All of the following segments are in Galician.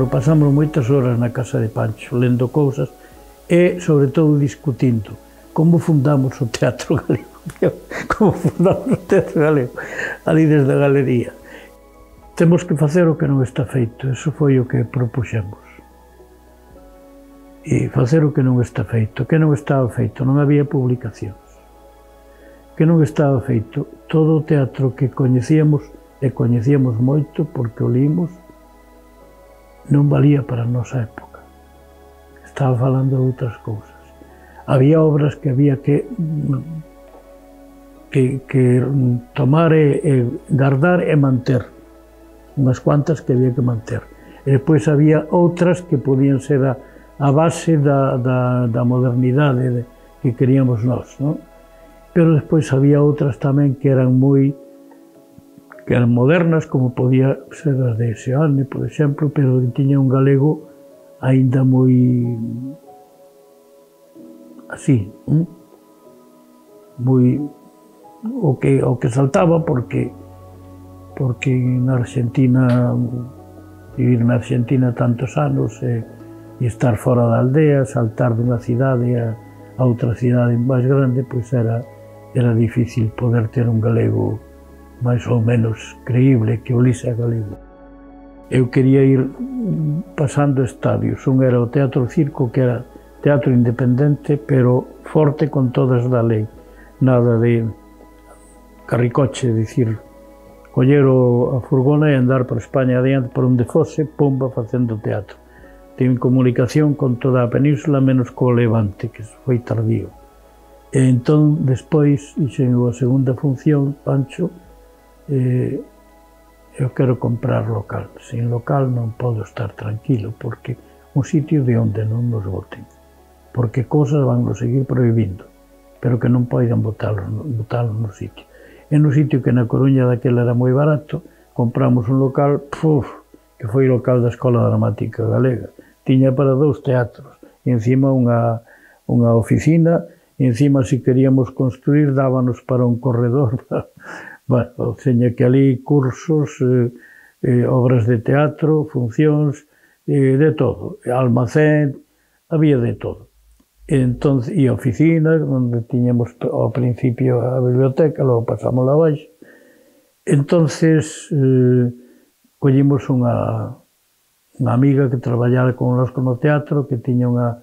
Pasamos moitas horas na casa de Pancho, lendo cousas e, sobre todo, discutindo como fundamos o Teatro Galego, como fundamos o Teatro Galego, ali desde a galería. Temos que facer o que non está feito, eso foi o que propuxemos. E facer o que non está feito, que non estaba feito, non había publicacións. Que non estaba feito todo o teatro que coñecíamos, e coñecíamos moito porque o limos, non valía para a nosa época. Estaba falando de outras cousas. Había obras que había que tomar e guardar e manter. Unhas cuantas que había que manter. E depois había outras que podían ser a base da modernidade que queríamos nós, non? Pero despois había outras tamén que eran modernas, como podía ser as de Seoane, por exemplo, pero que tiña un galego aínda moi así, moi o que saltaba, porque na Argentina, vivir na Argentina tantos anos e estar fora da aldea, saltar dunha cidade a outra cidade máis grande, pois era difícil poder ter un galego máis ou menos creíble, que o lise galego. Eu quería ir pasando estadios. Un era o Teatro Circo, que era teatro independente, pero forte con todas da lei. Nada de carricoche, dicir, coller a furgona e andar por España adiante, por onde fose, pumba, facendo teatro. Ten comunicación con toda a península, menos co Levante, que foi tardío. E entón, despois, dixen a segunda función, Pancho, eu quero comprar local. Sin local non podo estar tranquilo, porque un sitio de onde non nos boten, porque cousas van nos seguir prohibindo, pero que non poden botalos no sitio. E no sitio que na Coruña daquela era moi barato, compramos un local, que foi o local da Escola Dramática Galega. Tiña para 2 teatros, e encima unha oficina, e encima, se queríamos construir, dábanos para un corredor. Bueno, seña que ali cursos, obras de teatro, funcións, de todo, almacén, había de todo. E oficinas, onde tiñamos ao principio a biblioteca, logo pasamos abaixo. Entonces, collimos unha amiga que traballara con nós no teatro, que tiña unha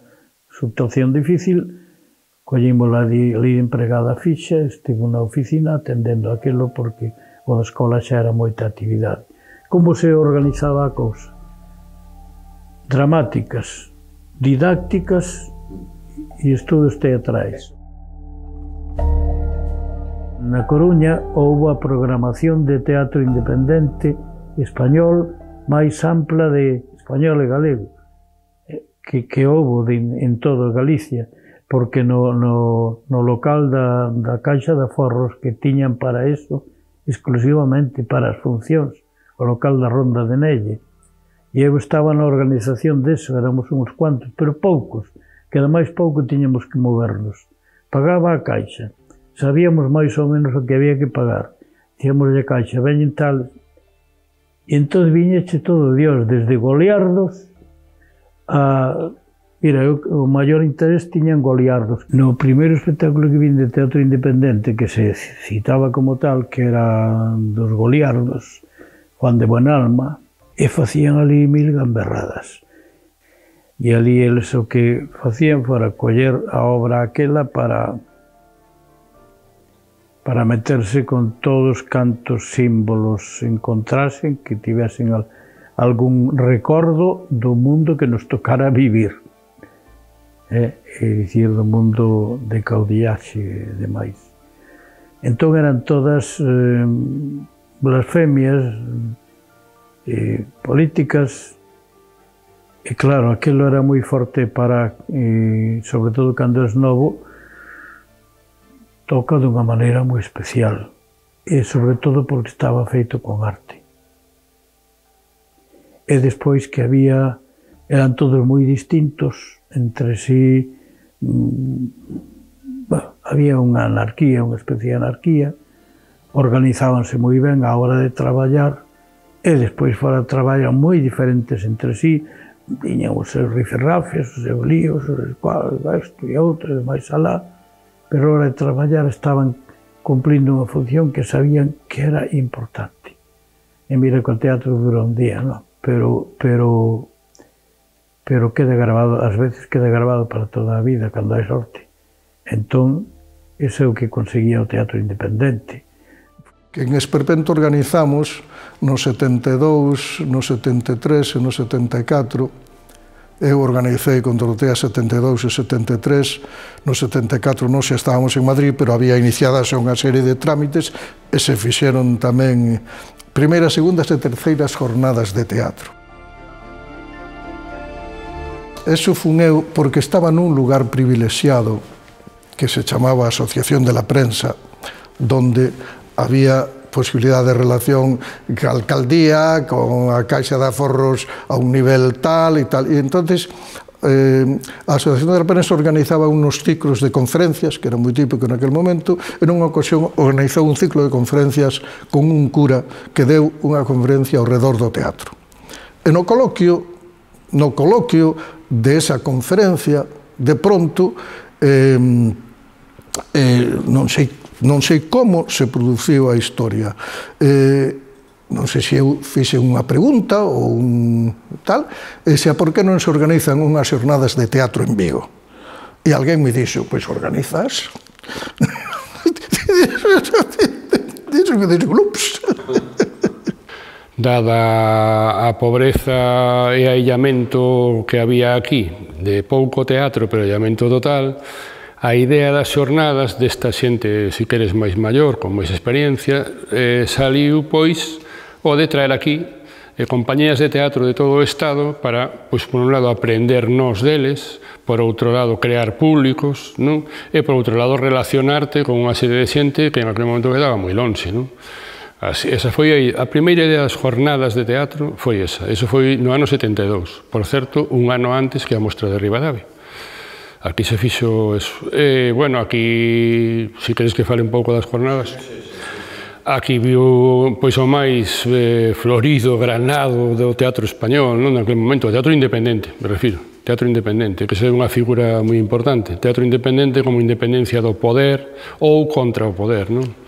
situación difícil. Collimos ali empregada fixa, estivo na oficina atendendo aquilo, porque o da escola xa era moita actividade. Como se organizaba a cousa? Dramáticas, didácticas e estudos teatrais. Na Coruña houve a programación de teatro independente español máis ampla de español e galego que houve en toda Galicia, porque no local da Caixa de Aforros, que tiñan para eso, exclusivamente para as funcións, o local da Ronda de Nelle. E eu estaba na organización deso, éramos uns cuantos, pero poucos, que ademais pouco tiñamos que movernos. Pagaba a Caixa, sabíamos máis ou menos o que había que pagar. Dicíamos a Caixa, veñen tal... E entón viñeche todo Dios, desde Goliardos a... Mira, o maior interés tiñan Goliardos. No primeiro espectáculo que vin de teatro independente, que se citaba como tal, que era dos Goliardos, Juan de Buenalma, e facían ali 1000 gamberradas. E ali eles o que facían fora coller a obra aquela para meterse con todos cantos símbolos encontrasen, que tivesen algún recordo do mundo que nos tocara vivir. É dicir, do mundo de caudillaxe e demais. Entón eran todas blasfemias políticas, e claro, aquilo era moi forte para, sobre todo cando és novo, toca dunha maneira moi especial, e sobre todo porque estaba feito con arte. E despois que eran todos moi distintos entre sí, había unha anarquía, unha especie de anarquía, organizábanse moi ben a hora de traballar, e despois fora traballan moi diferentes entre sí, tiñan os seus rifirrafes, os seus líos, os cuales, isto e outro, e máis alá, pero a hora de traballar estaban cumplindo unha función que sabían que era importante. E mira que o teatro dura un día, non? Pero queda grabado, ás veces queda grabado para toda a vida, cando hai sorte. Entón, ese é o que conseguía o teatro independente. En Esperpento organizamos no 72, no 73 e no 74. Eu organicei con Dorotea 72 e 73. No 74 nós xa estábamos en Madrid, pero había iniciadas unha serie de trámites e se fixeron tamén primeiras, segundas e terceiras jornadas de teatro. Eso fun eu porque estaba nun lugar privilexiado que se chamaba Asociación de la Prensa, donde había posibilidade de relación ca alcaldía, con a Caixa de Aforros a un nivel tal e tal. E entonces a Asociación de la Prensa organizaba unos ciclos de conferencias, que era moi típico en aquel momento. En unha ocasión organizou un ciclo de conferencias con un cura que deu unha conferencia ao redor do teatro. E no coloquio de esa conferencia, de pronto, non sei como se produciu a historia. Non sei se eu fixe unha pregunta ou un tal, e se por que non se organizan unhas xornadas de teatro en Vigo. E alguén me dixo, pois organizas. Dixo que dixo, ups. Dada a pobreza e aillamento que había aquí, de pouco teatro, pero aillamento total, a idea das xornadas desta xente, se queres, máis maior, con máis experiencia, saliu, pois, o de traer aquí compañías de teatro de todo o Estado para, pois, por un lado, aprender nós deles, por outro lado, crear públicos, non? E, por outro lado, relacionarte con unha serie de xente que en aquel momento quedaba moi lonxe, non? Esa foi a primeira idea das jornadas de teatro, foi esa. Eso foi no ano 72, por certo, un ano antes que a Mostra de Ribadavia. Aquí se fixo eso. Bueno, aquí, se queres que fale un pouco das jornadas, aquí viu, pois, o máis florido, granado do teatro español, non? Naquele momento, o teatro independente, me refiro, teatro independente, que é unha figura moi importante. Teatro independente como independencia do poder ou contra o poder, non?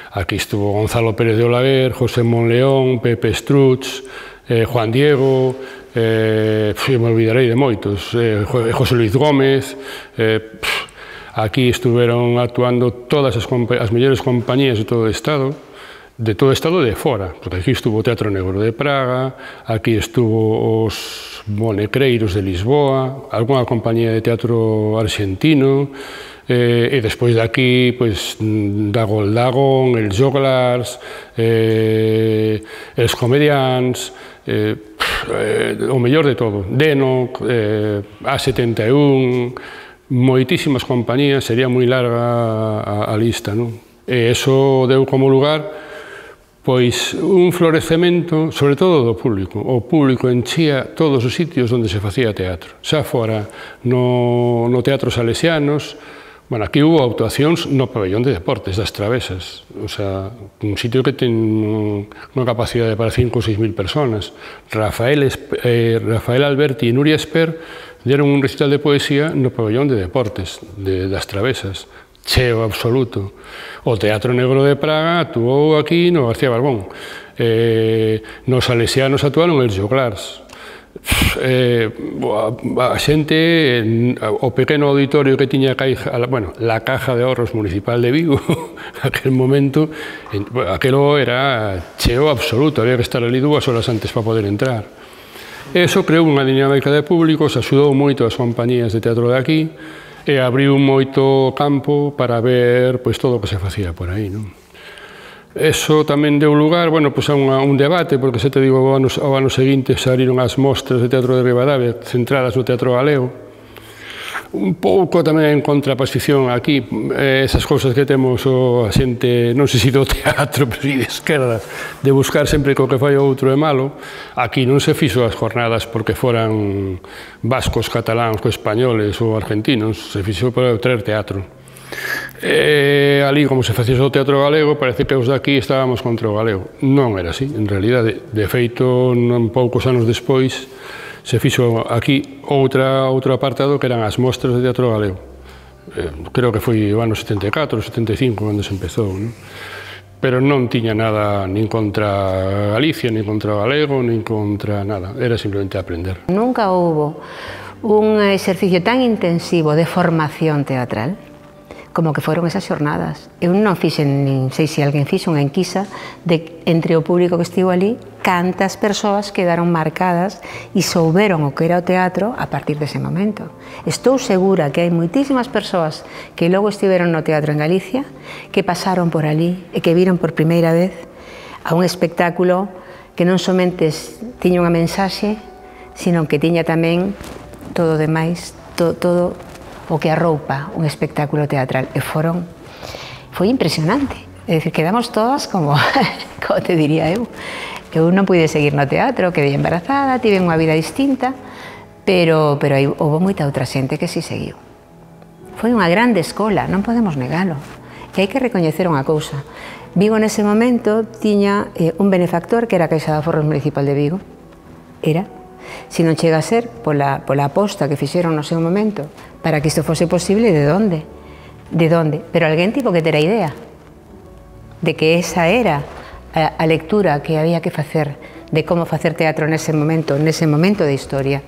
Aquí estuvo Gonzalo Pérez de Olaguer, José Monleón, Pepe Struch, Juan Diego, me olvidarei de moitos, José Luis Gómez. Aquí estuveron actuando todas as mellores compañías de todo o Estado de fora, porque aquí estuvo o Teatro Negro de Praga, aquí estuvo os Bonecreiros de Lisboa, algunha compañía de teatro argentino, e despois de aquí, pois, Dagol Dagón, els Joglars, els Comedians, o mellor de todo, Denoc, A71, moitísimas compañías, sería moi larga a lista, non? E iso deu como lugar, pois, un florecemento, sobre todo do público. O público enchía todos os sitios onde se facía teatro. Xa fora no Teatro Salesianos. Bueno, aquí hubo actuacións no pabellón de deportes das Travesas, o sea, un sitio que ten unha capacidade para 5 ou 6.000 personas. Rafael Alberti e Nuria Esper deron un recital de poesía no pabellón de deportes das Travesas, cheo absoluto. O Teatro Negro de Praga actuou aquí no García Barbón. Nos Salesianos actuaron els Joglars. A xente, o pequeno auditorio que tiña la Caja de Ahorros Municipal de Vigo, aquel momento, aquelo era cheo absoluto, había que estar ali 2 horas antes para poder entrar. Eso creou unha dinámica de públicos, axudou moito as compañías de teatro de aquí, e abriu moito campo para ver, pois, todo o que se facía por aí, non? Eso tamén deu lugar, bueno, pois, a un debate, porque, se te digo, ao ano seguinte saíron as mostras de teatro de Ribadavia centradas no teatro galego. un pouco tamén en contraposición aquí, esas cousas que temos a xente, non sei se do teatro, pero si de esquerda, de buscar sempre co que fai o outro é malo. Aquí non se fixo as jornadas porque foran vascos, cataláns, españoles ou argentinos, se fixo para traer teatro. Ali, como se facía o teatro galego, parece que os daqui estábamos contra o galego. Non era así, en realidade. De feito, non poucos anos despois, se fixo aquí outro apartado que eran as mostras de teatro galego. Creo que foi o ano 74, 75, cando se empezou, non? Pero non tiña nada nin contra Galicia, nin contra o galego, nin contra nada. Era simplemente aprender. Nunca houbo un exercicio tan intensivo de formación teatral como que foron esas xornadas. Eu non fixen, nin sei se alguén fixo unha enquisa de entre o público que estivo ali, cantas persoas quedaron marcadas e souberon o que era o teatro a partir dese momento. Estou segura que hai moitísimas persoas que logo estiveron no teatro en Galicia, que pasaron por ali e que viron por primeira vez a un espectáculo que non somente tiña unha mensaxe, sino que tiña tamén todo o demais, todo o que arroupa un espectáculo teatral. E foi impresionante. É dicir, quedamos todas como, como te diría eu. Eu non pude seguir no teatro, quedei embarazada, tive unha vida distinta, pero houve moita outra xente que si seguiu. Foi unha grande escola, non podemos negalo. E hai que recoñecer unha cousa. Vigo nese momento tiña un benefactor que era a Caixa de Aforros Municipal de Vigo. Era. Se non chega a ser pola aposta que fixeron no seu momento para que isto fose posible, de onde? De onde? Pero alguén tivo que ter a idea de que esa era a lectura que había que facer de como facer teatro nese momento de historia.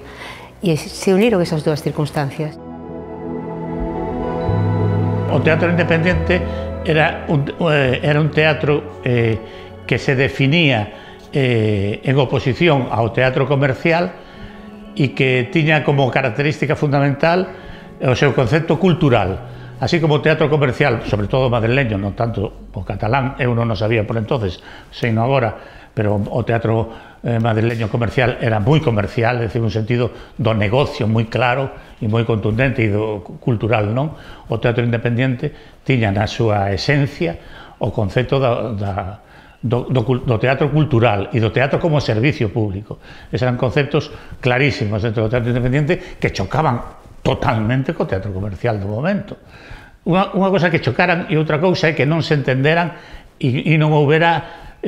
E se uniron esas dúas circunstancias. O teatro independente era un teatro que se definía en oposición ao teatro comercial e que tiña como característica fundamental o seu concepto cultural. Así como o teatro comercial, sobre todo o madrileño, non tanto o catalán, eu non o sabía por entonces, seino agora, pero o teatro madrileño comercial era moi comercial, é dicir, un sentido do negocio moi claro e moi contundente, e do cultural, non? O teatro independente tiña na súa esencia o concepto do teatro cultural e do teatro como servicio público. Eses eran conceptos clarísimos dentro do teatro independiente que chocaban totalmente co teatro comercial do momento. Unha cosa que chocaran e outra cousa é que non se entenderan e non houbera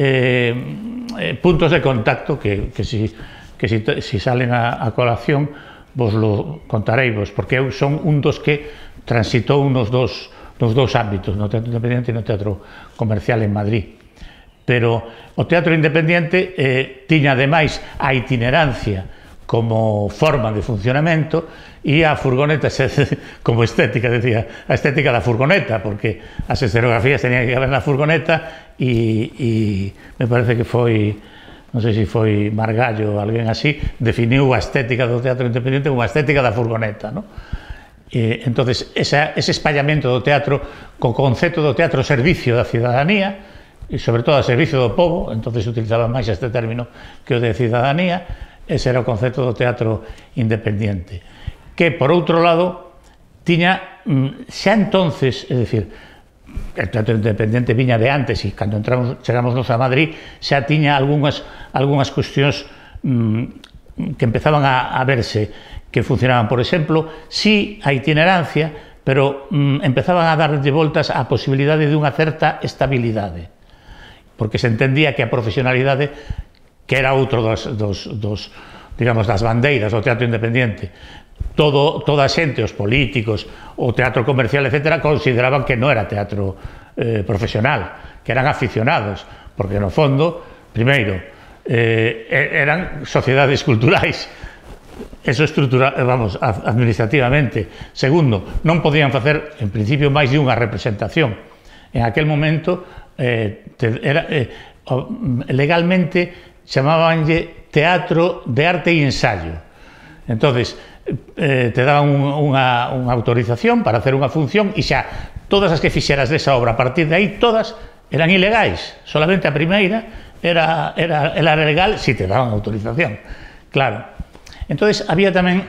puntos de contacto que si salen a colación vos lo contareivos, porque eu son un dos que transitou nos dous ámbitos, no teatro independiente e no teatro comercial en Madrid. Pero o teatro independiente tiña ademais a itinerancia como forma de funcionamento e a furgoneta como estética, decía, a estética da furgoneta, porque as escenografías tenían que haber na furgoneta e me parece que foi, non sei se foi Margallo ou alguén así, definiu a estética do teatro independiente como a estética da furgoneta, non? Entonces, ese espallamento do teatro co concepto do teatro servicio da cidadanía e sobre todo a servicio do povo, entonces utilizaba máis este término que o de cidadanía, ese era o concepto do teatro independiente, que por outro lado tiña xa entonces, é dicir, el teatro independiente viña de antes e cando chegamos a Madrid xa tiña algunhas cuestións que empezaban a verse que funcionaban, por exemplo, si a itinerancia, pero empezaban a darlle voltas á posibilidade de unha certa estabilidade, porque se entendía que a profesionalidade, que era outro digamos, das bandeiras do teatro independiente, toda a xente, os políticos, o teatro comercial, etc., consideraban que non era teatro profesional, que eran aficionados, porque no fondo, primeiro, eran sociedades culturais, eso estrutural, vamos, administrativamente. Segundo, non podían facer, en principio, máis de unha representación. En aquel momento, legalmente chamábanlle teatro de arte e ensayo. Entonces, te daban unha autorización para hacer unha función e xa todas as que fixeras desa obra a partir de aí, todas eran ilegais. Solamente a primeira era legal si te daban autorización. Claro. Entonces había tamén,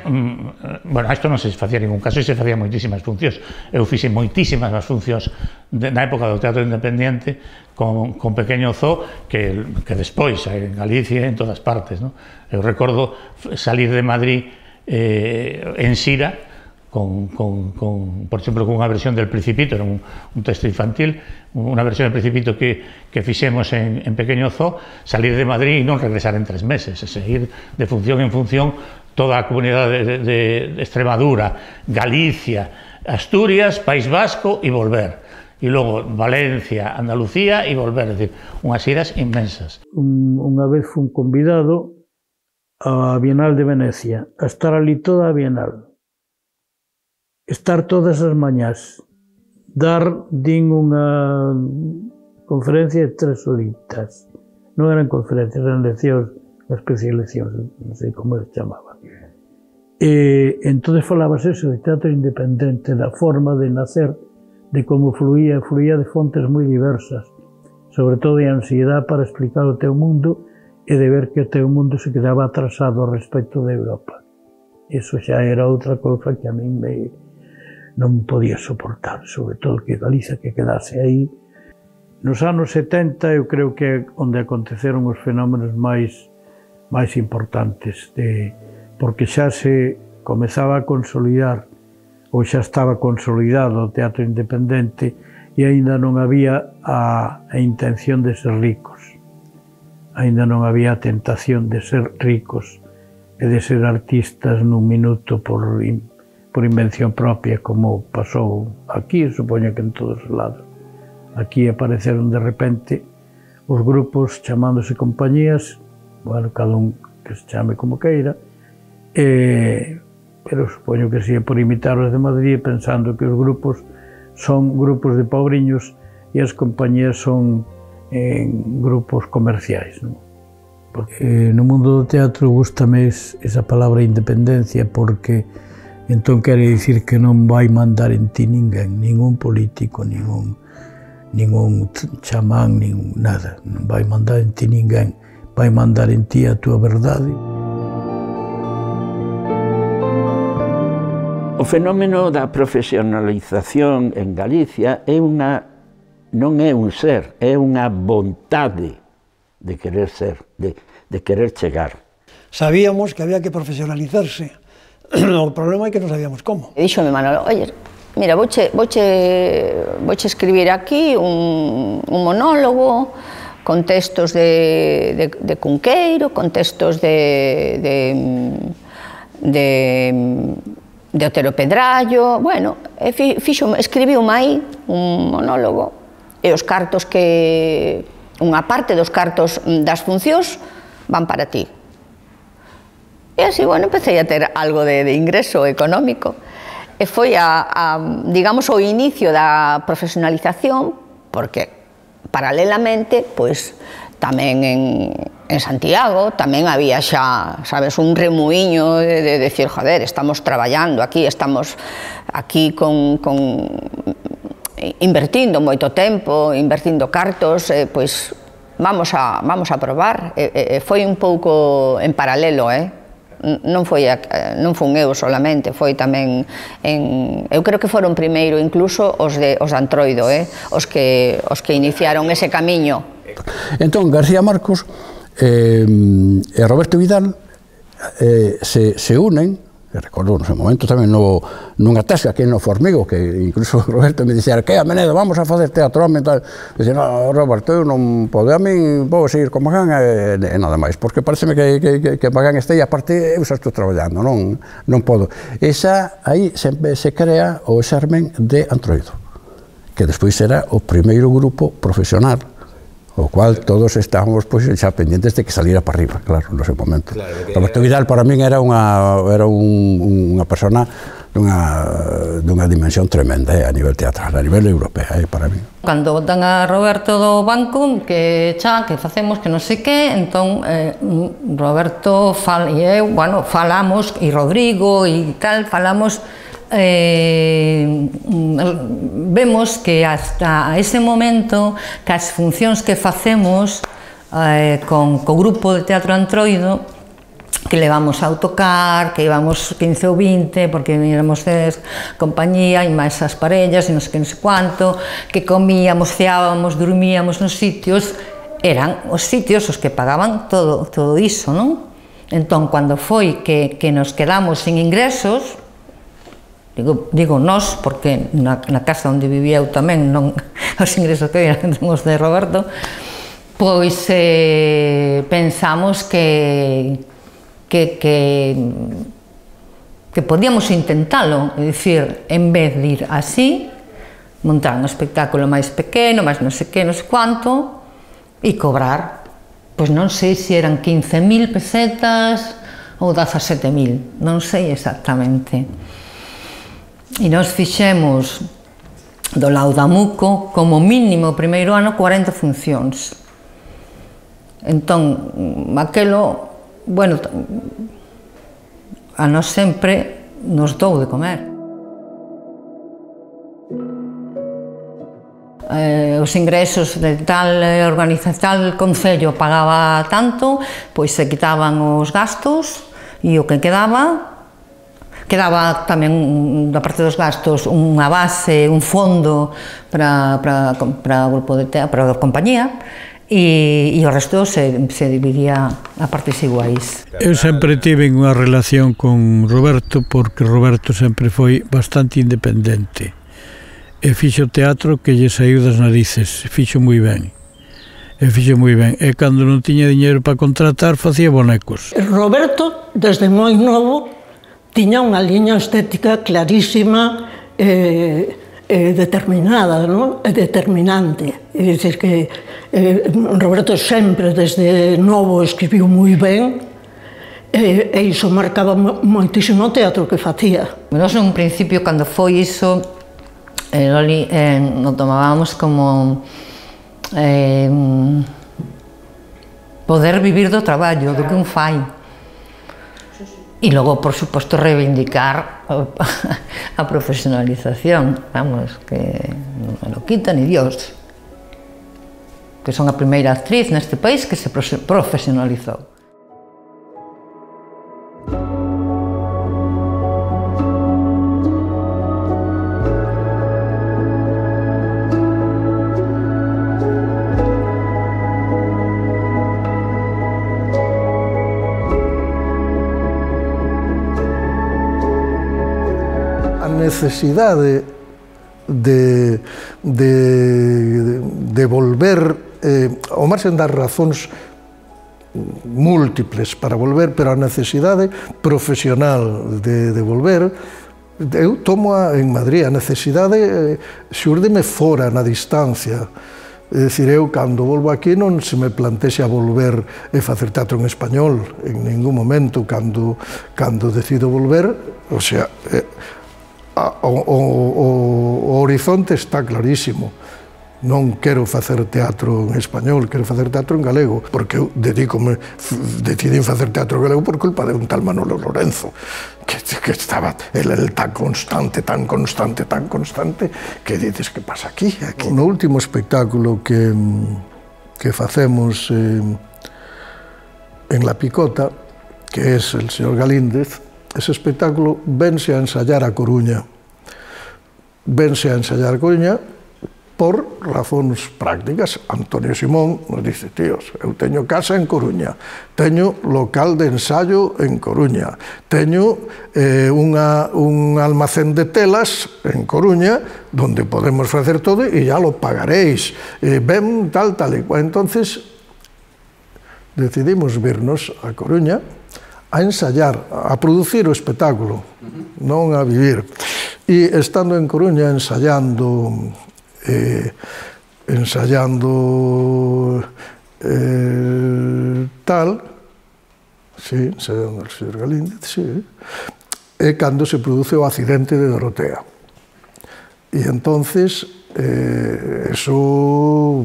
bueno, isto non se facía en ningún caso, e se facía moitísimas funcións. Eu fixe moitísimas as funcións na época do teatro independente con Pequeño Zoo que despois en Galicia e en todas partes, ¿no? Eu recordo salir de Madrid en Sira por exemplo, con unha versión del Principito, era un texto infantil, unha versión del Principito que fixemos en Pequeño Zoo, salir de Madrid e non regresar en 3 meses, e seguir de función en función toda a comunidade de Extremadura, Galicia, Asturias, País Vasco e volver. E logo Valencia, Andalucía e volver, é dicir, unhas iras inmensas. Unha vez fui convidado á Bienal de Venecia, a estar ali toda a Bienal. Estar todas as mañás, din unha conferencia de 3 horitas. Non eran conferencias, eran leccións, unha especie de leccións, non sei como se chamaba. Entón falabas eso de teatro independente, da forma de nacer, de como fluía de fontes moi diversas, sobre todo de ansiedade para explicar o teu mundo e de ver que o teu mundo se quedaba atrasado respecto de Europa. Iso xa era outra cousa que a min non podía soportar, sobre todo que Galicia que quedase aí. Nos anos 70 eu creo que é onde aconteceron os fenómenos máis importantes, porque xa se comezaba a consolidar, ou xa estaba consolidado o teatro independente e aínda non había a intención de ser ricos, aínda non había a tentación de ser ricos e de ser artistas nun minuto por invención propia, como pasou aquí, supoño que en todos os lados. Aquí apareceron de repente os grupos chamándose compañías, bueno, cada un que se chame como queira, pero supoño que si é por imitar os de Madrid, pensando que os grupos son grupos de pobriños e as compañías son grupos comerciais, non? Porque no mundo do teatro gustame esa palabra independencia, porque entón quere dicir que non vai mandar en ti ninguén, ningún político, ningún chamán, nada. Non vai mandar en ti ninguén, vai mandar en ti a túa verdade. O fenómeno da profesionalización en Galicia non é un ser, é unha vontade de querer ser, de querer chegar. Sabíamos que había que profesionalizarse. O problema é que non sabíamos como. Díxome Manolo, oye, mira, vouche escribir aquí un monólogo con textos de Cunqueiro, con textos de Otero Pedrallo, bueno, escribiu-me aí un monólogo e os cartos unha parte dos cartos das funcións van para ti. E así, bueno, empecé a ter algo de ingreso económico. E foi, digamos, o inicio da profesionalización, porque, paralelamente, pois, tamén en Santiago, tamén había xa, sabes, un remuíño de decir, joder, estamos traballando aquí, estamos aquí invertindo moito tempo, invertindo cartos, pois, vamos a probar. Foi un pouco en paralelo, non fun eu solamente, foi tamén eu creo que foron primeiro incluso os de Antroido, os que iniciaron ese camiño. Entón García Marcos e Roberto Vidal se unen. Recordo no seu momento tamén nunha tasca que no Formigo, que incluso Roberto me dixera que a Menedo, vamos a facer teatro, e tal. Dixen, no, Roberto, eu non podo, a min vou seguir con Magán e nada máis, porque pareceme que Magán este, e aparte eu xa estou traballando, non podo. E xa aí se crea o xermen de Antroido, que despois era o primeiro grupo profesional, o cual todos estábamos xa pendientes de que saliera para arriba, claro, no seu momento. Roberto Vidal para min era unha persona dunha dimensión tremenda a nivel teatral, a nivel europeo, para min. Cando botan a Roberto do banco, que facemos, que non sei que, entón Roberto e eu, bueno, falamos, e Rodrigo e tal, falamos, vemos que hasta ese momento que as funcións que facemos co grupo de Teatro Antroido que levamos a autocar, que íbamos 15 ou 20, porque éramos compañía, e máis as parellas, e non sei que, non sei cuánto, que comíamos, ceábamos, dormíamos nos sitios, eran os sitios os que pagaban todo iso, non? Entón, cando foi que nos quedamos sin ingresos, digo nós, porque na casa onde vivía eu tamén, non os ingresos que eran os de Roberto, pois pensamos que podíamos intentalo, é dicir, en vez de ir así, montar un espectáculo máis pequeno, máis non sei que, non sei cuánto, e cobrar, pois non sei se eran 15.000 pesetas ou 17.000, non sei exactamente. E nos fixemos do Laudamuco, como mínimo o primeiro ano, 40 funcións. Entón, aquelo, bueno, a nós sempre nos dou de comer. Os ingresos de tal organización, tal concello pagaba tanto, pois se quitaban os gastos e o que quedaba tamén, da parte dos gastos, unha base, un fondo para o grupo de teatro, para a compañía, e o resto se dividía a partes iguais. Eu sempre tive unha relación con Roberto, porque Roberto sempre foi bastante independente e fixo teatro que lle saiu das narices, fixo moi ben. E cando non tiña diñeiro para contratar, facía bonecos. Roberto, desde moi novo, tiña unha liña estética clarísima, determinada, non? Determinante. É dicir que Roberto sempre desde novo escribiu moi ben, e iso marcaba moitísimo o teatro que facía. Nos, nun principio, cando foi iso, Loli, nos tomábamos como poder vivir do traballo, do que un fai. E logo, por suposto, reivindicar a profesionalización, vamos, que non me lo quita ni Dios. Que son a primeira actriz neste país que se profesionalizou. Necesidade de volver, ao marxen das razóns múltiples para volver, pero a necesidade profesional de volver, eu tomo en Madrid, a necesidade xúrdeme fora, na distancia. É dicir, eu cando volvo aquí non se me plantexa volver e facer teatro en español en ningún momento, cando decido volver, o sea, o horizonte está clarísimo. Non quero facer teatro en español, quero facer teatro en galego, porque eu decidín facer teatro en galego por culpa de un tal Manolo Lorenzo, que estaba el tan constante, que dices, que pasa aquí? No último espectáculo que facemos en La Picota, que es El señor Galíndez, ese espectáculo vense a ensayar a Coruña. Por razóns prácticas. Antonio Simón nos dice, tíos, eu teño casa en Coruña, teño local de ensayo en Coruña, teño un almacén de telas en Coruña, donde podemos facer todo e ya lo pagaréis. Ven, tal e cual. Entonces, decidimos virnos a Coruña a ensayar, a producir o espectáculo, non a vivir. E estando en Coruña ensayando tal, sí, ensayando el señor Galíndez, sí, é cando se produce o accidente de Dorotea. E entonces, eso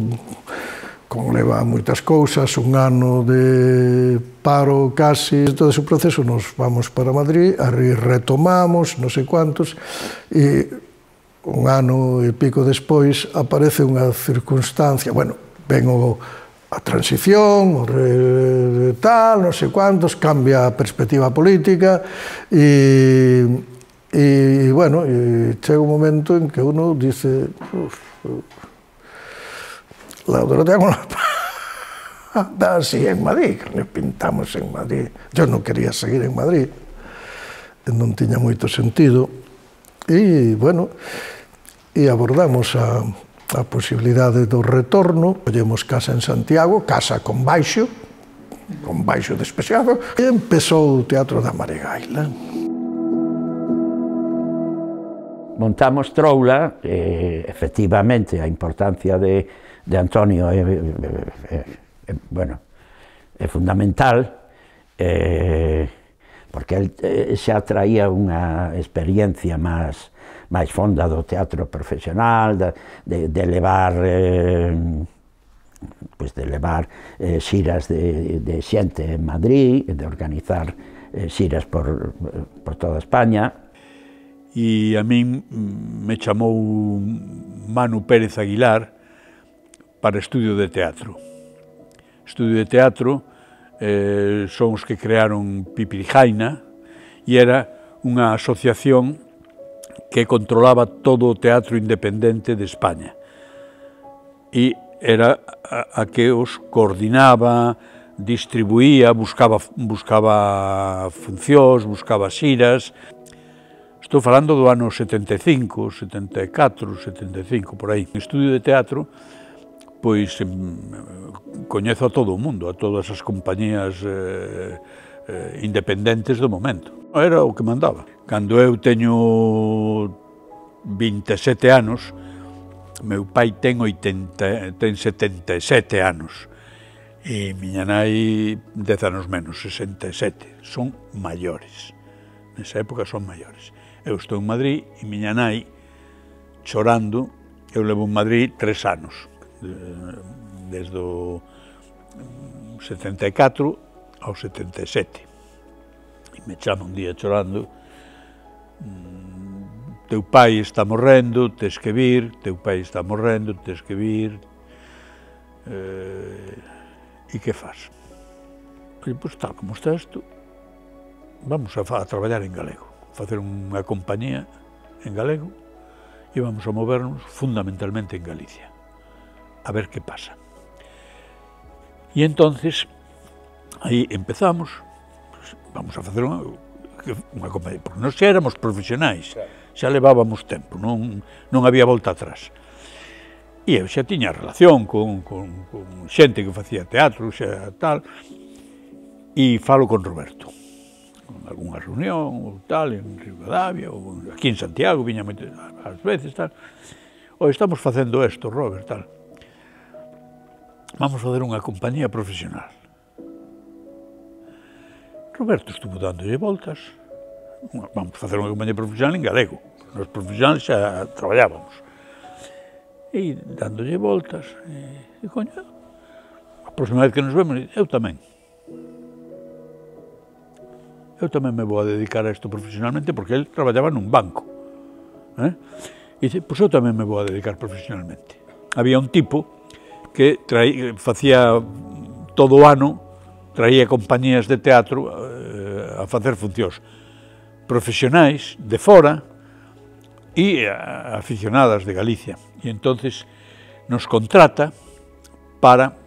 conleva moitas cousas, un ano de paro casi, todo ese proceso, nos vamos para Madrid, aí retomamos, non sei cuantos, e un ano e pico despois aparece unha circunstancia, bueno, ven a transición, tal, non sei cuántos, cambia a perspectiva política e bueno, chega un momento en que uno dice la Dorotea con la da así en Madrid, nos pintamos en Madrid. Yo non quería seguir en Madrid, non tiña moito sentido, e bueno, e abordamos a posibilidade do retorno, collemos casa en Santiago, casa con baixo despexado, e empezou o Teatro da Maregaila. Montamos Troula, efectivamente a importancia de Antonio bueno, é fundamental, porque el xa traía unha experiencia máis fonda do teatro profesional, de levar xiras de xente en Madrid, de organizar xiras por toda España. E a min me chamou Manu Pérez Aguilar para estudio de teatro. Estudio de teatro son os que crearon Pipirijaina e era unha asociación que controlaba todo o teatro independente de España. E era a que os coordinaba, distribuía, buscaba funcións, buscaba xiras. Estou falando do ano 75, 74, 75, por aí. No estudio de teatro, pois coñezo a todo o mundo, a todas as compañías independentes do momento. Era o que mandaba. Cando eu teño 27 anos, meu pai ten 77 anos, e miña nai 10 anos menos, 67. Son maiores. Nesa época son maiores. Eu estou en Madrid e miña nai, chorando, eu levo en Madrid 3 anos, desde o 74 ao 77. E me chama un día chorando, teu pai está morrendo, tes que vir, teu pai está morrendo, tes que vir, e que faz? Pois tal como está isto, vamos a traballar en galego, facer unha compañía en galego e vamos a movernos fundamentalmente en Galicia, a ver que pasa. E entonces, aí empezamos, pues, vamos a facer unha compañía, porque nós xa éramos profesionais, xa levábamos tempo, non había volta atrás. E eu xa tiña relación con xente que facía teatro, xa tal, e falo con Roberto. Algúnha reunión, ou tal, en Ribadavia, ou aquí en Santiago, viña ás veces, tal. Estamos facendo isto, Robert, tal. Vamos fazer unha compañía profesional. Roberto estuvo dándolle voltas. Vamos facer unha compañía profesional en galego. Nos profesionales xa traballábamos. E dándolle voltas, e coño, a próxima vez que nos vemos, eu tamén me vou a dedicar a isto profesionalmente, porque ele traballaba nun banco. E dice, pois eu tamén me vou a dedicar profesionalmente. Había un tipo que facía todo o ano, traía compañías de teatro a facer funcións profesionais de fora e aficionadas de Galicia. E entonces nos contrata para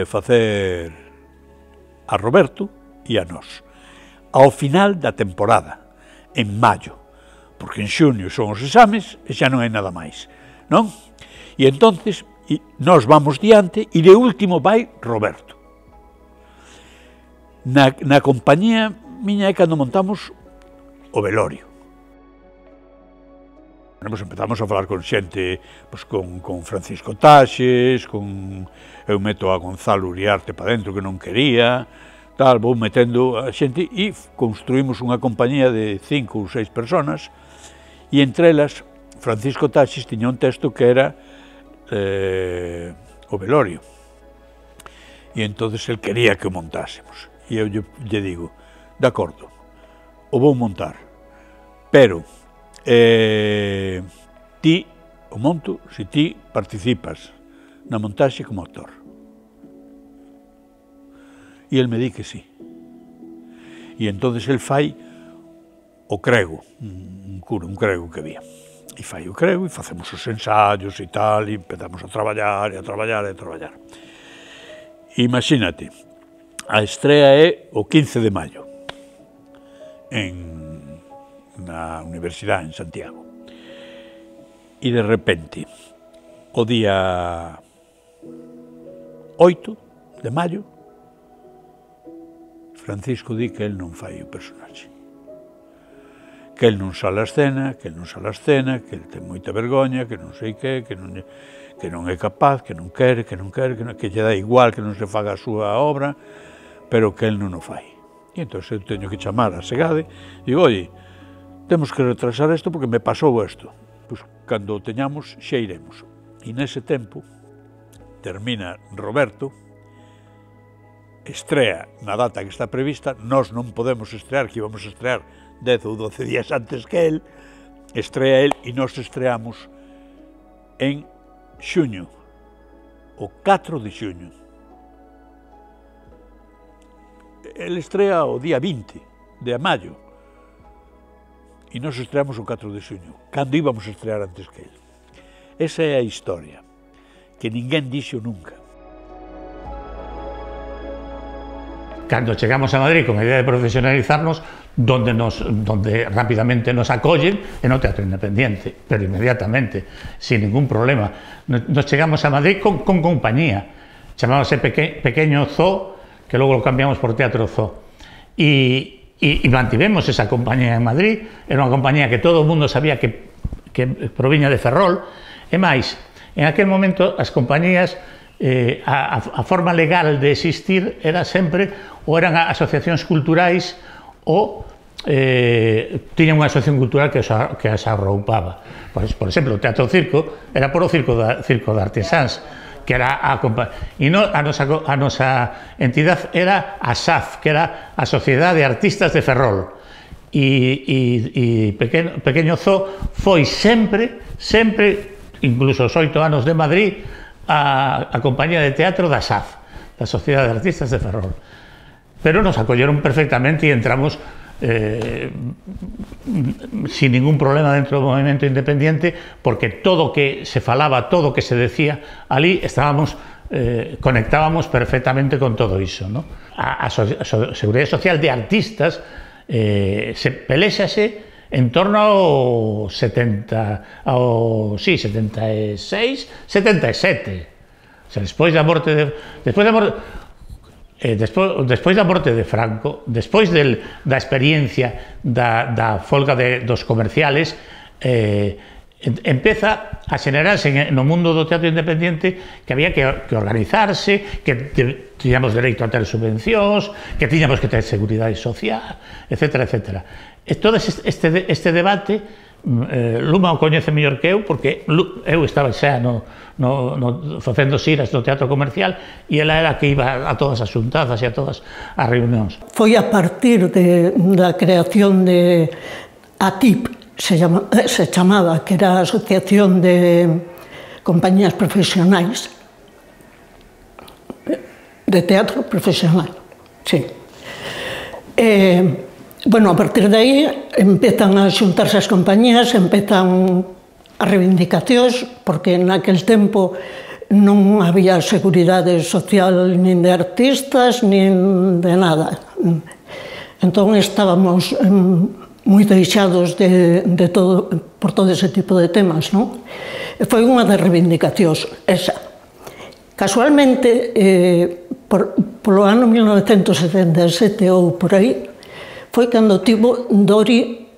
facer a Roberto e a nós. Ao final da temporada, en maio, porque en xunio son os exames e xa non hai nada máis, non? E entonces nós vamos diante e de último vai Roberto. Na compañía miña é cando montamos o velorio. Pues empezamos a falar con xente, pues con Francisco Taxes, eu meto a Gonzalo Uriarte para dentro que non quería, tal, vou metendo a xente e construímos unha compañía de 5 ou 6 personas e entre elas Francisco Taxis tiña un texto que era o velorio e entonces el quería que o montásemos e eu lle digo, de acordo, o vou montar, pero ti o monto se ti participas na montaxe como autor. E el me di que sí. E entonces el fai o crego, un crego que había. E fai o crego, e facemos os ensaios e tal, e empezamos a traballar, e a traballar, e a traballar. Imagínate, a estrea é o 15 de maio, na Universidade en Santiago. E de repente, o día 8 de maio, Francisco di que el non fai o personaxe. Que el non sale a escena, que el ten moita vergoña, que non sei que non é capaz, que non quere, que lle dá igual que non se faga a súa obra, pero que el non o fai. E entón eu teño que chamar a Segade, e digo, oi, temos que retrasar isto porque me pasou isto. Pois, cando o teñamos, xa iremos. E nese tempo, termina Roberto, estrea na data que está prevista, nós non podemos estrear, que íbamos a estrear 10 ou 12 días antes que el, estrea el e nós estreamos en xuño, o 4 de xuño. El estrea o día 20 de maio e nós estreamos o 4 de xuño, cando íbamos a estrear antes que el. Esa é a historia que ninguén dixo nunca. Cando chegamos a Madrid con a idea de profesionalizarnos, donde rápidamente nos acollen é no Teatro Independiente, pero inmediatamente, sin ningún problema. Nos chegamos a Madrid con compañía, chamábase Pequeño Zoo, que logo lo cambiamos por Teatro Zoo. E mantivemos esa compañía en Madrid, era unha compañía que todo o mundo sabía que proviña de Ferrol, e máis, en aquel momento as compañías, a forma legal de existir era sempre ou eran asociacións culturais ou tiñan unha asociación cultural que as arroupaba. Por exemplo, o Teatro Circo era por o Circo de Artesáns, que era a nosa entidade era a SAF, que era a Sociedade de Artistas de Ferrol. E Pequeño Zoo foi sempre, incluso os 8 anos de Madrid, a compañía de teatro da SAF, da Sociedade de Artistas de Ferrol. Pero nos acolleron perfectamente e entramos sin ningún problema dentro do movimento independiente, porque todo o que se falaba, todo o que se decía ali, conectábamos perfectamente con todo iso, ¿no? A Seguridade Social de Artistas se pelexase en torno ao 76, 77. O sea, despois da morte de Franco, despois da experiencia da folga dos comerciales, empeza a xenerarse no mundo do teatro independiente que había que organizarse, que tiñamos dereito a ter subvencións, que tiñamos que ter seguridade social, etcétera, etcétera. E todo este debate, Luma o coñece mellor que eu, porque eu estaba xa facendo xiras no teatro comercial e ela era que iba a todas as xuntazas e a todas as reunións. Foi a partir da creación de ATIP, se chamaba, que era a Asociación de Compañías Profesionais de Teatro Profesional, sí. Bueno, a partir de aí empezan a xuntarse as compañías, empezan as reivindicacións, porque naquel tempo non había seguridade social nin de artistas, nin de nada. Entón estábamos moi deixados por todo ese tipo de temas, non? Foi unha das reivindicacións, esa. Casualmente, polo ano 1977 ou por aí, foi cando tivo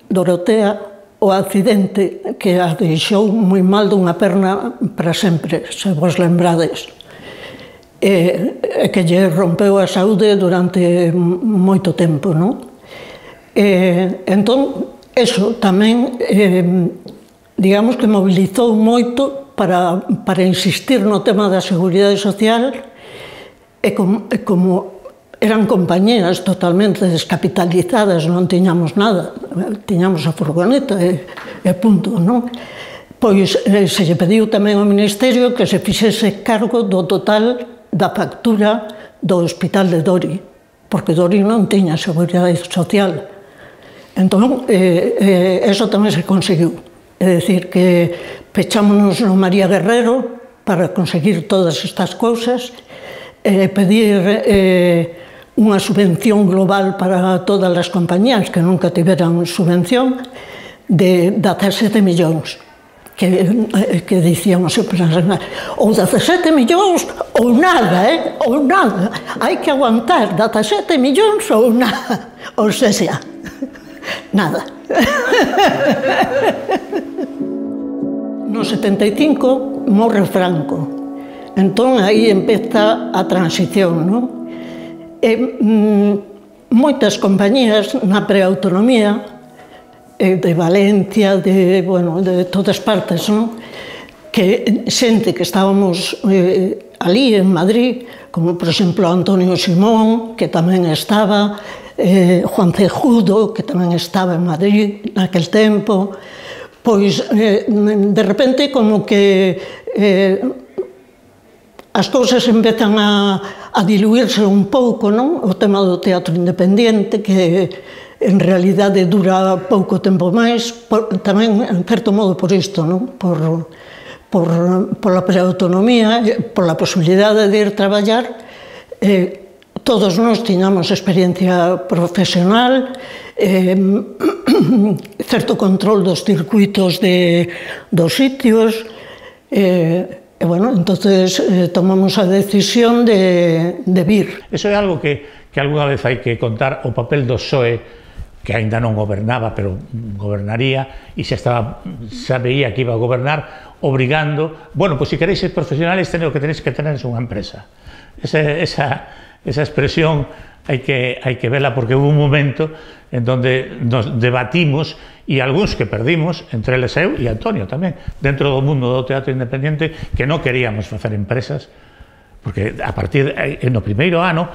Dorotea o accidente que a deixou moi mal dunha perna para sempre, se vos lembrades. E que lle rompeu a saúde durante moito tempo, non? Entón, eso tamén, digamos que mobilizou moito para insistir no tema da seguridade social e como eran compañías totalmente descapitalizadas, non tiñamos nada, tiñamos a furgoneta e punto, non? Pois se lle pediu tamén ao Ministerio que se fixese cargo do total da factura do Hospital de Dori, porque Dorín non tiña seguridade social. Entón, eso tamén se conseguiu. É dicir, que pechámonos no María Guerrero para conseguir todas estas cousas, pedir unha subvención global para todas as compañías que nunca tiveran subvención de 17 millóns. Que dicíamos ou 17 millóns ou nada, ou nada. Hai que aguantar 17 millóns ou nada. Ou sea, nada. No 75 morre Franco. Entón, aí empeza a transición, non? Moitas compañías na preautonomía, de Valencia, de todas partes, non? Que xente que estábamos ali en Madrid, como por exemplo Antonio Simón, que tamén estaba, Juan Cejudo, que tamén estaba en Madrid naquel tempo, pois de repente como que as cousas empezan a diluirse un pouco, non? O tema do teatro independiente, que en realidade dura pouco tempo máis, tamén, en certo modo, por isto, non? Pola preautonomía, pola posibilidade de ir traballar. Todos nós tiñamos experiencia profesional, certo control dos circuitos dos sitios, entonces tomamos a decisión de vir. Eso é algo que algunha vez hai que contar, o papel do PSOE, que aínda non gobernaba, pero gobernaría, e xa veía que iba a gobernar, obrigando, bueno, pois se queréis ser profesionales, o que tenéis que tener é unha empresa. Esa expresión hai que verla, porque hubo un momento en donde nos debatimos, e algúns que perdimos, entre eles eu e Antonio tamén, dentro do mundo do teatro independiente, que non queríamos facer empresas, porque a partir no primeiro ano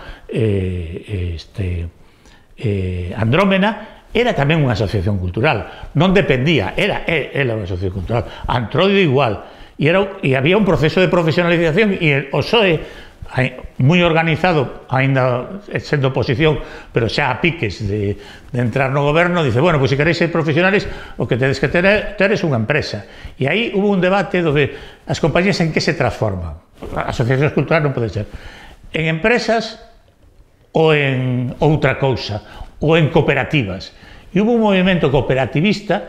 Andrómena era tamén unha asociación cultural, non dependía, era unha asociación cultural, Antroido igual, e había un proceso de profesionalización, e o PSOE, moi organizado, aínda sendo oposición, pero xa a piques de entrar no goberno, dice, bueno, pois se queréis ser profesionales, o que tedes que ter é unha empresa. E aí hubo un debate donde as compañías en que se transforman. Asociacións culturales non pode ser en empresas ou en outra cousa, ou en cooperativas. E hubo un movimento cooperativista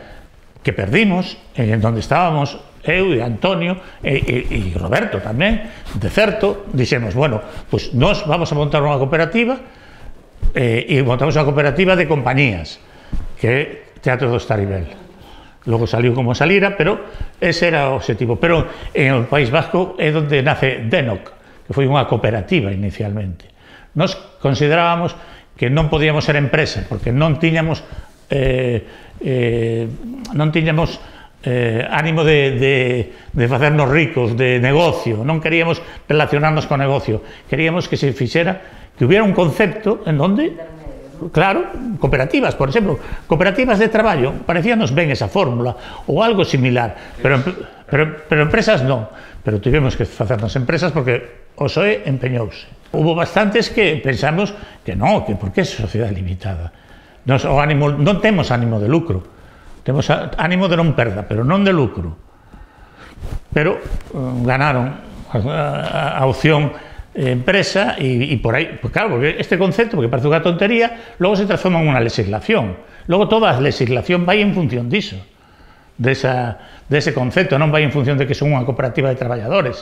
que perdimos, en donde estábamos eu e Antonio e Roberto tamén, de certo, dixemos, bueno, pois nós vamos a montar unha cooperativa, e montamos unha cooperativa de compañías, que é Teatro do Estaribel. Logo saliu como salira, pero ese era o objetivo. Pero en o País Vasco é onde nace DENOC, que foi unha cooperativa inicialmente. Nos considerábamos que non podíamos ser empresa, porque non tiñamos ánimo de facernos ricos, de negocio, non queríamos relacionarnos con negocio, queríamos que se fixera, que hubiera un concepto en donde, claro, cooperativas, por exemplo, cooperativas de traballo, parecíanos ben esa fórmula, ou algo similar, pero empresas non, pero tivemos que facernos empresas porque o PSOE empeñouse. Hubo bastantes que pensamos que non, que por que é sociedade limitada? Non temos ánimo de lucro, temos ánimo de non perda, pero non de lucro. Pero ganaron a opción empresa e por aí, pues claro, porque este concepto, porque parece unha tontería, logo se transforma en unha legislación. Logo toda a legislación vai en función diso, dese concepto, non vai en función de que son unha cooperativa de traballadores.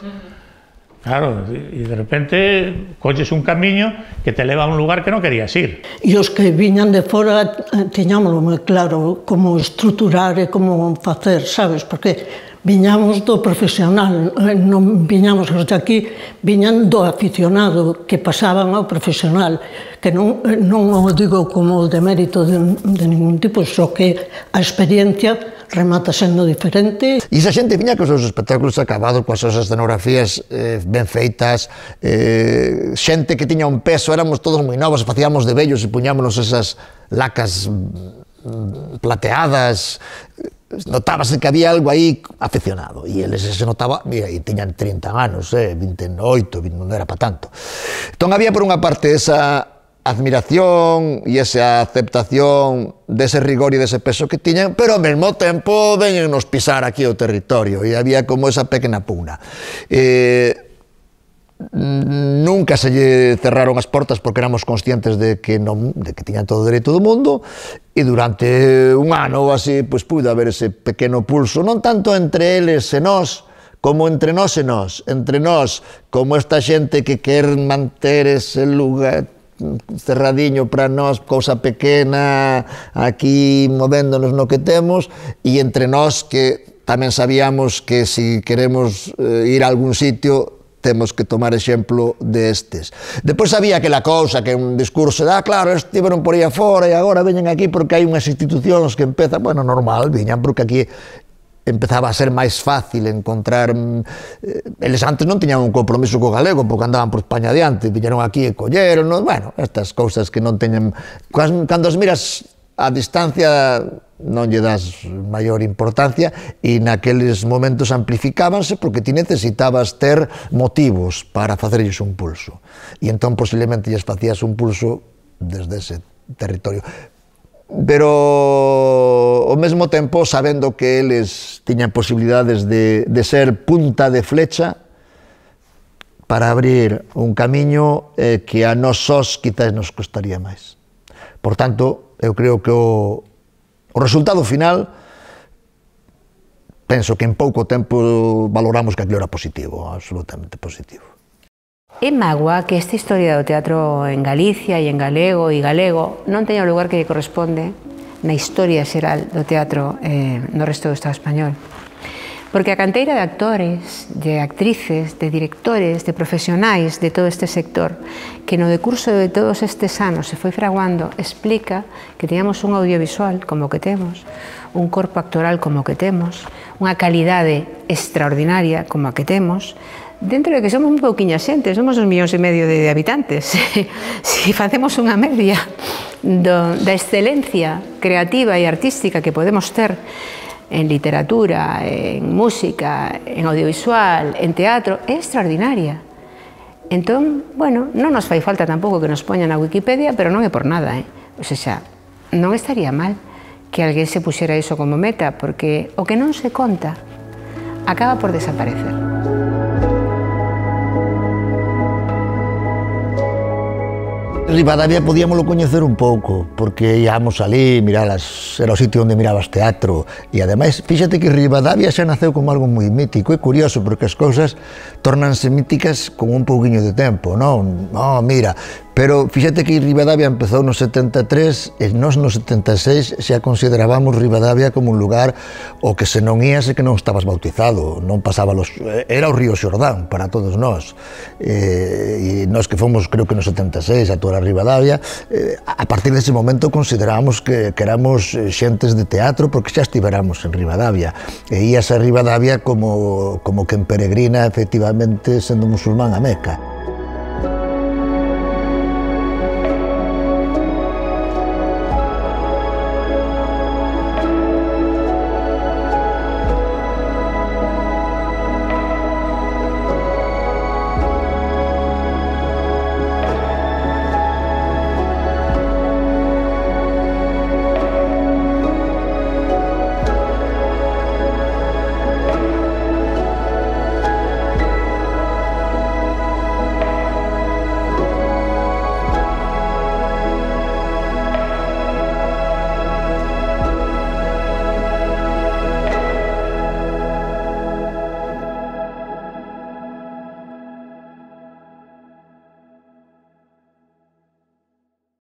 Claro, e de repente colles un camiño que te leva a un lugar que non querías ir. E os que viñan de fora tiñámoslo moi claro como estruturar e como facer, sabes? Porque viñamos do profesional, non viñamos os de aquí, viñan do aficionado que pasaban ao profesional, que non o digo como de mérito de ningún tipo, só que a experiencia remata sendo diferente. E esa xente viña cos seus espectáculos acabados, coas súas escenografías ben feitas, xente que tiña un peso, éramos todos moi novos, facíamos de vellos e puñámonos esas lacas plateadas, notábase que había algo aí aficionado, e eles se notaba, mira, e tiñan 30 anos, 28, non era para tanto. Entón había por unha parte esa admiración e esa aceptación dese rigor e dese peso que tiñan, pero ao mesmo tempo veñen nos pisar aquí o territorio, e había como esa pequena pugna. Nunca se lle cerraron as portas porque éramos conscientes de que tiñan todo o dereito do mundo, e durante un ano ou así, pois puido haber ese pequeno pulso, non tanto entre eles e nós, como entre nós e nós, entre nós, como esta xente que quer manter ese lugar cerradiño para nós, cousa pequena, aquí movéndonos no que temos, e entre nós que tamén sabíamos que se queremos ir a algún sitio temos que tomar exemplo destes. Depois había aquela cousa que un discurso de, claro, estiveron por aí afora e agora veñen aquí porque hai unhas institucións que empezan, bueno, normal, viñan porque aquí empezaba a ser máis fácil encontrar... Eles antes non tiñan un compromiso co galego porque andaban por España adiante, viñeron aquí e colleron, bueno, estas cousas que non teñen... Cando as miras a distancia non lle das maior importancia e naqueles momentos amplificábanse porque ti necesitabas ter motivos para facerlles un pulso. E entón posiblemente lles facías un pulso desde ese territorio. Pero ao mesmo tempo sabendo que eles tiñan posibilidades de ser punta de flecha para abrir un camiño que a nós sós quizás nos costaría máis. Por tanto, eu creo que o resultado final penso que en pouco tempo valoramos que aquilo era positivo, absolutamente positivo. É mágoa que esta historia do teatro en Galicia e en galego non teña o lugar que lle corresponde na historia xeral do teatro no resto do Estado español. Porque a canteira de actores, de actrices, de directores, de profesionais de todo este sector que no decurso de todos estes anos se foi fraguando explica que teñamos un audiovisual como o que temos, un corpo actoral como o que temos, unha calidade extraordinaria como a que temos, dentro de que somos un pouquiña xente, somos 2,5 millóns de habitantes. Se facemos unha media da excelencia creativa e artística que podemos ter en literatura, en música, en audiovisual, en teatro, é extraordinaria. Entón, bueno, non nos fai falta tampouco que nos poñan na Wikipedia, pero non é por nada, O sea, non estaría mal que alguén se puxera iso como meta, porque o que non se conta acaba por desaparecer. Ribadavia podíamoslo coñecer un pouco, porque íamos ali, miralas, era o sitio onde mirabas teatro, e ademais, fíxate que Ribadavia xa naceu como algo moi mítico, é curioso, porque as cousas tornanse míticas con un pouquiño de tempo, non? Mira, pero fíxate que Ribadavia empezou no 73 e nós no 76 xa considerábamos Ribadavia como un lugar o que se non ías e que non estabas bautizado, non pasaba era o río Xordán para todos nós, e nós que fomos, creo que no 76 a toda Ribadavia, a partir dese momento considerábamos que éramos xentes de teatro porque xa estiveramos en Ribadavia, e ías a Ribadavia como quen peregrina efectivamente sendo musulmán a Meca.